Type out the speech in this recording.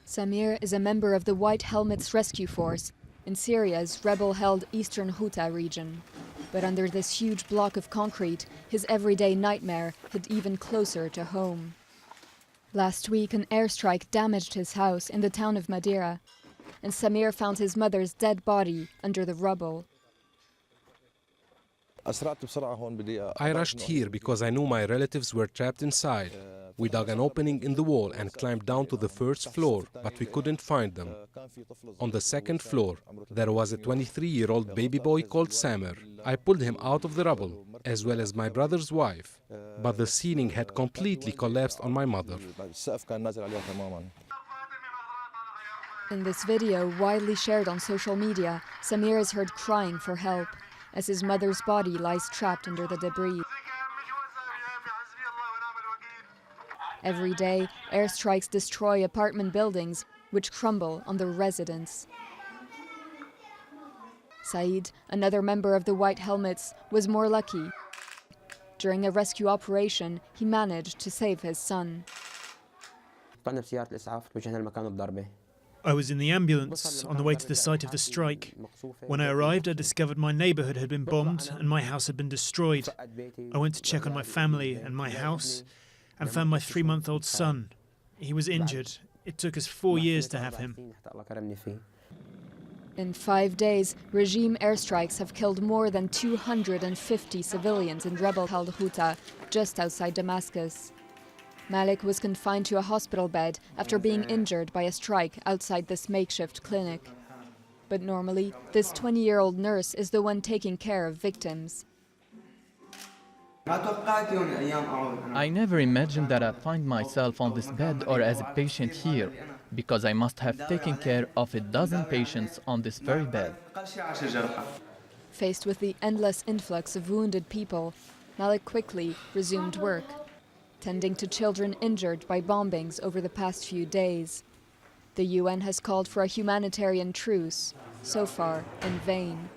Samir is a member of the White Helmets Rescue Force in Syria's rebel-held Eastern Ghouta region. But under this huge block of concrete, his everyday nightmare hit even closer to home. Last week, an airstrike damaged his house in the town of Madira, and Samir found his mother's dead body under the rubble. I rushed here because I knew my relatives were trapped inside. We dug an opening in the wall and climbed down to the first floor, but we couldn't find them. On the second floor, there was a 23-year-old baby boy called Samir. I pulled him out of the rubble, as well as my brother's wife, but the ceiling had completely collapsed on my mother. In this video, widely shared on social media, Samir is heard crying for help as his mother's body lies trapped under the debris. Every day, airstrikes destroy apartment buildings, which crumble on the residents. Saeed, another member of the White Helmets, was more lucky. During a rescue operation, he managed to save his son. I was in the ambulance on the way to the site of the strike. When I arrived, I discovered my neighbourhood had been bombed and my house had been destroyed. I went to check on my family and my house and found my 3-month-old son. He was injured. It took us 4 years to have him. In 5 days, regime airstrikes have killed more than 250 civilians in rebel-held Ghouta, just outside Damascus. Malik was confined to a hospital bed after being injured by a strike outside this makeshift clinic. But normally, this 20-year-old nurse is the one taking care of victims. I never imagined that I'd find myself on this bed or as a patient here, because I must have taken care of a dozen patients on this very bed. Faced with the endless influx of wounded people, Malik quickly resumed work, tending to children injured by bombings over the past few days. The UN has called for a humanitarian truce, so far in vain.